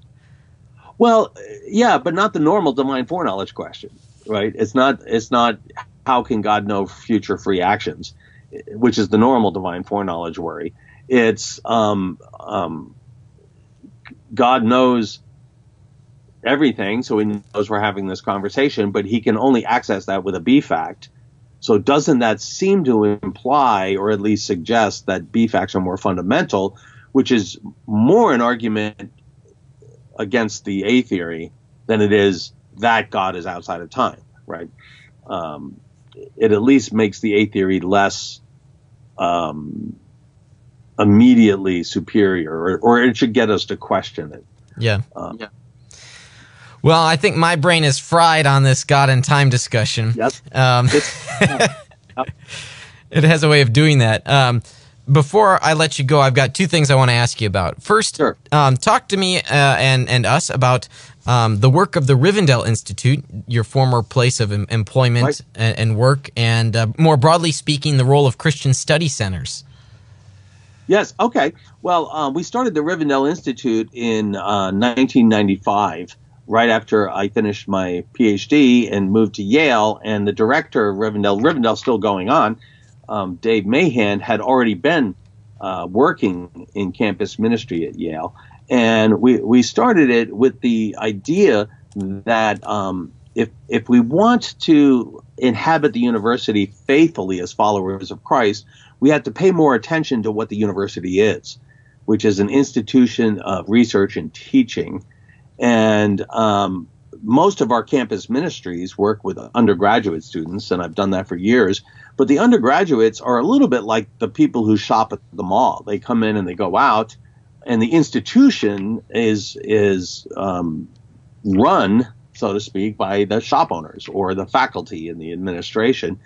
Well, yeah, but not the normal divine foreknowledge question, right? It's not how can God know future free actions, which is the normal divine foreknowledge worry. It's God knows everything, so he knows we're having this conversation, but he can only access that with a B fact. So doesn't that seem to imply, or at least suggest, that B facts are more fundamental, which is more an argument against the A theory than it is that God is outside of time, right? It at least makes the A theory less immediately superior, or it should get us to question it. Yeah. Well, I think my brain is fried on this God and time discussion. Yes. It has a way of doing that. Before I let you go, I've got two things I want to ask you about. First, Sure. Talk to me and us about the work of the Rivendell Institute, your former place of employment, Right. and work, and more broadly speaking, the role of Christian study centers. Yes. Okay. Well, we started the Rivendell Institute in 1995, right after I finished my PhD and moved to Yale. And the director of Rivendell's still going on, Dave Mahan, had already been working in campus ministry at Yale. And we started it with the idea that if we want to inhabit the university faithfully as followers of Christ, we have to pay more attention to what the university is, which is an institution of research and teaching. And most of our campus ministries work with undergraduate students, and I've done that for years. But the undergraduates are a little bit like the people who shop at the mall. They come in and they go out, and the institution is run, so to speak, by the shop owners or the faculty and the administration.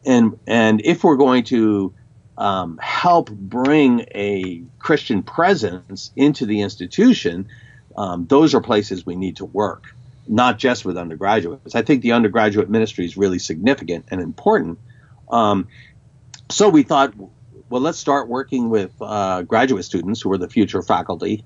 And if we're going to help bring a Christian presence into the institution, those are places we need to work, not just with undergraduates. I think the undergraduate ministry is really significant and important. So we thought, well, let's start working with graduate students who are the future faculty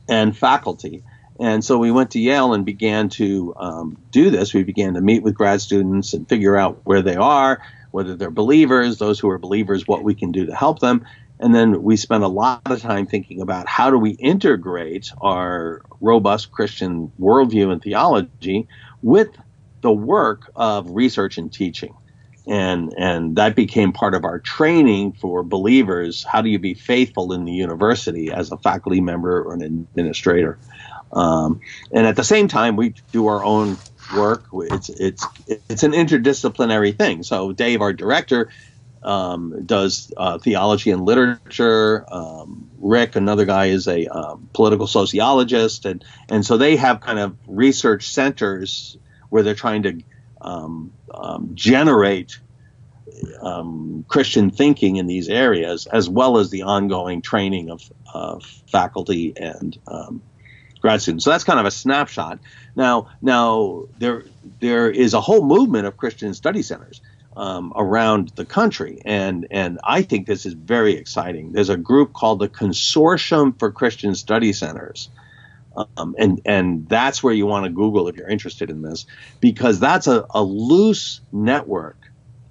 and faculty. And so we went to Yale and began to do this. We began to meet with grad students and figure out where they are, whether they're believers, those who are believers, what we can do to help them. And then we spent a lot of time thinking about how do we integrate our robust Christian worldview and theology with the work of research and teaching. And that became part of our training for believers. How do you be faithful in the university as a faculty member or an administrator? And at the same time, we do our own work. It's an interdisciplinary thing. So Dave, our director, does theology and literature. Rick, another guy, is a political sociologist, and so they have kind of research centers where they're trying to generate Christian thinking in these areas, as well as the ongoing training of faculty and grad students. So that's kind of a snapshot. Now there is a whole movement of Christian study centers around the country, and I think this is very exciting. There's a group called the Consortium for Christian Study Centers, and that's where you want to Google if you're interested in this, because that's a loose network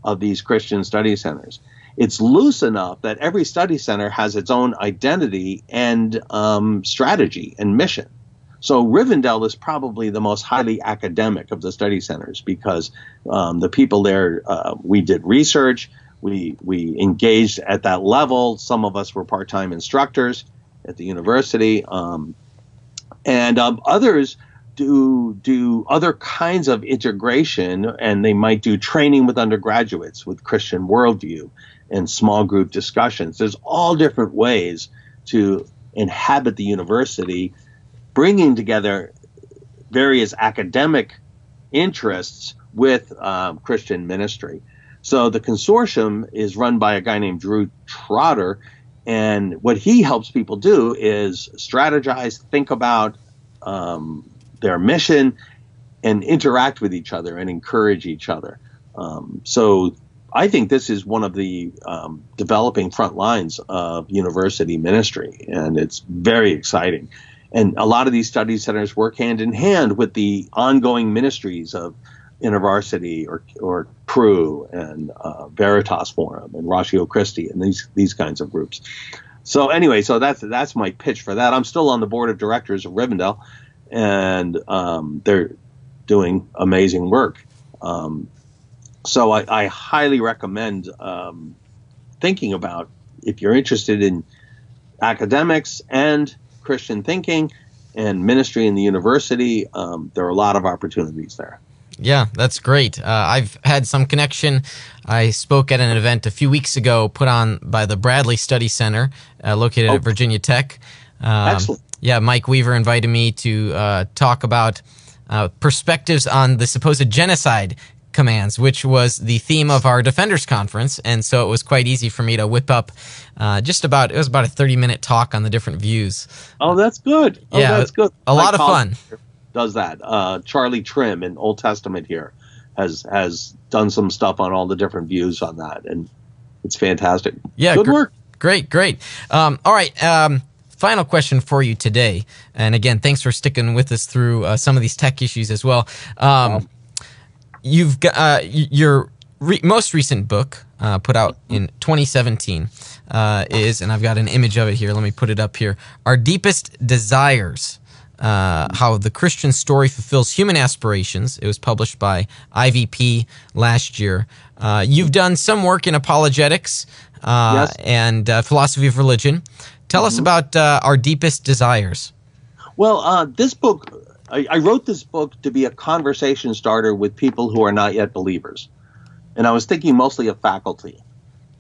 of these Christian study centers. It's loose enough that every study center has its own identity and strategy and mission. So Rivendell is probably the most highly academic of the study centers because the people there, we did research, we engaged at that level. Some of us were part-time instructors at the university, and others do other kinds of integration, and they might do training with undergraduates with Christian worldview and small group discussions. There's all different ways to inhabit the university, bringing together various academic interests with Christian ministry. So the consortium is run by a guy named Drew Trotter, and what he helps people do is strategize, think about their mission and interact with each other and encourage each other. So I think this is one of the developing front lines of university ministry, and it's very exciting. And a lot of these study centers work hand in hand with the ongoing ministries of InterVarsity or Cru and Veritas Forum and Ratio Christi and these kinds of groups. So anyway, so that's my pitch for that. I'm still on the board of directors of Rivendell, and they're doing amazing work. So I highly recommend thinking about, if you're interested in academics and Christian thinking and ministry in the university, there are a lot of opportunities there. Yeah, that's great. I've had some connection. I spoke at an event a few weeks ago put on by the Bradley Study Center, located at Virginia Tech. Excellent. Yeah, Mike Weaver invited me to talk about perspectives on the supposed genocide commands, which was the theme of our Defenders Conference. And so it was quite easy for me to whip up it was about a 30-minute talk on the different views. Oh, that's good. Oh, yeah, that's good. A lot of fun. Does that. Charlie Trim in Old Testament here has done some stuff on all the different views on that, and it's fantastic. Yeah, good work. Great. All right. Final question for you today, and again, thanks for sticking with us through some of these tech issues as well. You've got your most recent book put out in 2017 is, and I've got an image of it here. Let me put it up here. Our Deepest Desires. How the Christian Story Fulfills Human Aspirations. It was published by IVP last year. You've done some work in apologetics Yes. and philosophy of religion. Tell us about Our Deepest Desires. Well, this book, I wrote this book to be a conversation starter with people who are not yet believers. And I was thinking mostly of faculty,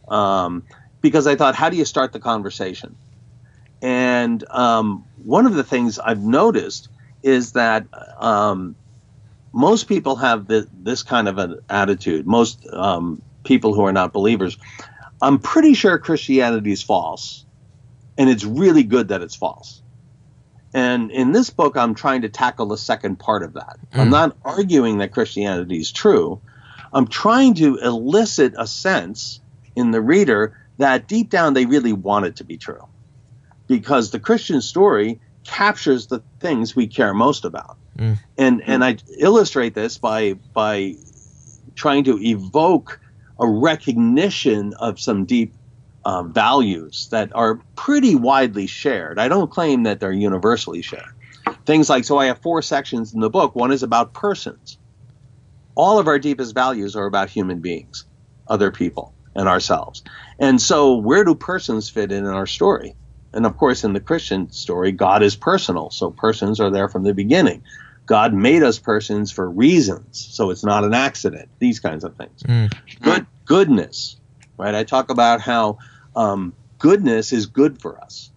because I thought, how do you start the conversation? And one of the things I've noticed is that most people have this kind of an attitude. Most people who are not believers, I'm pretty sure Christianity is false, and it's really good that it's false. And in this book, I'm trying to tackle the second part of that. I'm not arguing that Christianity is true. I'm trying to elicit a sense in the reader that deep down they really want it to be true, because the Christian story captures the things we care most about. And I illustrate this by trying to evoke a recognition of some deep values that are pretty widely shared. I don't claim that they're universally shared. Things like, so I have 4 sections in the book. One is about persons. All of our deepest values are about human beings, other people, and ourselves. And so where do persons fit in our story? And of course, in the Christian story, God is personal. So persons are there from the beginning. God made us persons for reasons. So it's not an accident, these kinds of things. Goodness, right? I talk about how goodness is good for us.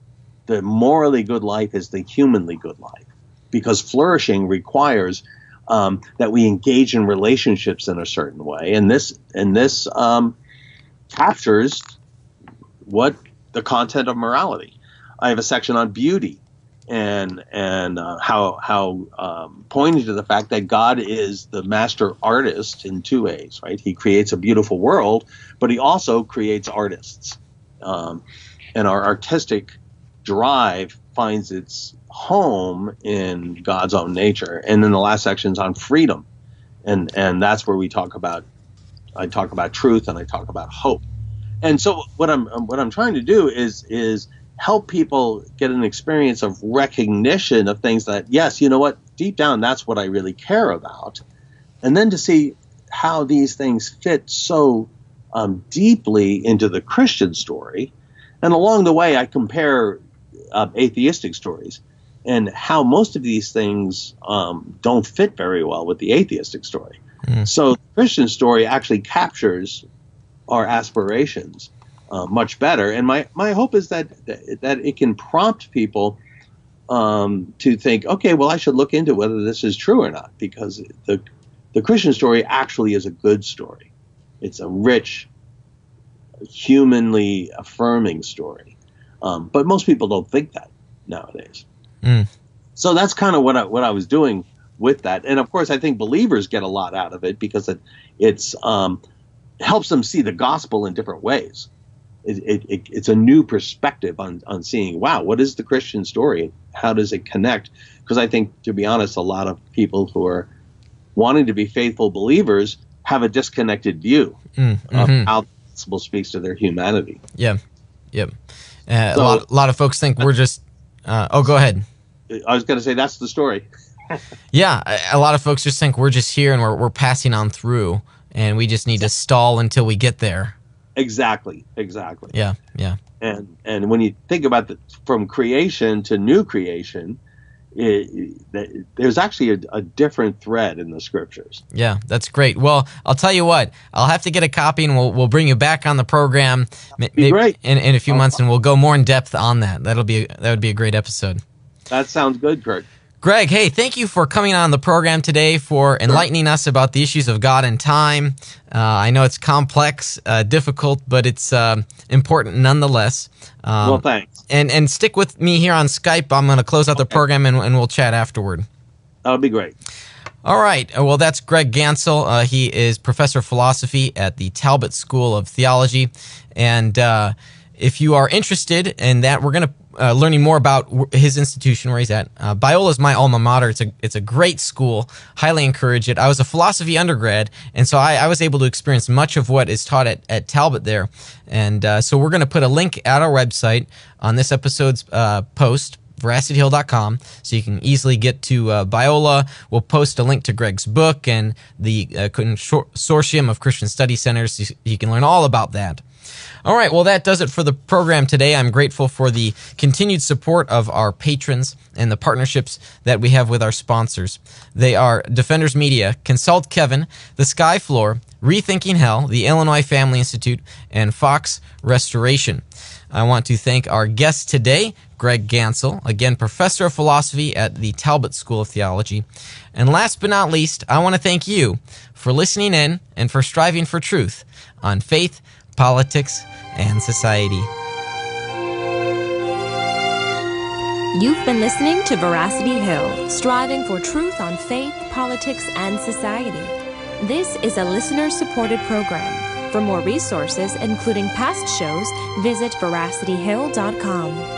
The morally good life is the humanly good life, because flourishing requires that we engage in relationships in a certain way. And this captures what the content of morality. I have a section on beauty and how pointing to the fact that God is the master artist in 2 ways, right? He creates a beautiful world, but he also creates artists. And our artistic drive finds its home in God's own nature. And then the last section is on freedom. And that's where I talk about truth, and I talk about hope. And so what I'm trying to do is help people get an experience of recognition of things that, yes, you know what, deep down, that's what I really care about. And then to see how these things fit so deeply into the Christian story. And along the way, I compare atheistic stories and how most of these things don't fit very well with the atheistic story. So the Christian story actually captures our aspirations much better. And my hope is that it can prompt people to think, okay, well, I should look into whether this is true or not, because the Christian story actually is a good story. It's a rich, humanly affirming story. But most people don't think that nowadays. So that's kind of what I was doing with that. And of course, I think believers get a lot out of it because it's helps them see the gospel in different ways. It's a new perspective on seeing, wow, what is the Christian story? How does it connect? Because I think, to be honest, a lot of people who are wanting to be faithful believers have a disconnected view of how the gospel speaks to their humanity. Yeah, yep. A lot of folks think we're just. Go ahead. I was going to say that's the story. Yeah, a lot of folks just think we're just here and we're passing on through, and we just need to stall until we get there. Exactly. Yeah. And when you think about from creation to new creation, there's actually a different thread in the scriptures. Yeah, that's great. Well, I'll tell you what, I'll have to get a copy, and we'll bring you back on the program Be great. in a few months, and we'll go more in depth on that. That would be a great episode. That sounds good, Kurt. Greg, hey, thank you for coming on the program today, for enlightening us about the issues of God and time. I know it's complex, difficult, but it's important nonetheless. Well, thanks. And stick with me here on Skype. I'm going to close out the program, and we'll chat afterward. That'll be great. All right. Well, that's Greg Ganssle. He is professor of philosophy at the Talbot School of Theology. And if you are interested in that, we're going to learning more about his institution where he's at. Biola is my alma mater. It's a great school. Highly encourage it. I was a philosophy undergrad, and so I was able to experience much of what is taught at Talbot there. And so we're going to put a link at our website on this episode's post, veracityhill.com, so you can easily get to Biola. We'll post a link to Greg's book and the Consortium of Christian Study Centers, so you can learn all about that. All right, well, that does it for the program today. I'm grateful for the continued support of our patrons and the partnerships that we have with our sponsors. They are Defenders Media, Consult Kevin, The Sky Floor, Rethinking Hell, the Illinois Family Institute, and Fox Restoration. I want to thank our guest today, Greg Ganssle, again, professor of philosophy at the Talbot School of Theology. And last but not least, I want to thank you for listening in and for striving for truth on faith, politics, and society. You've been listening to Veracity Hill, striving for truth on faith, politics, and society. This is a listener-supported program. For more resources, including past shows, visit veracityhill.com.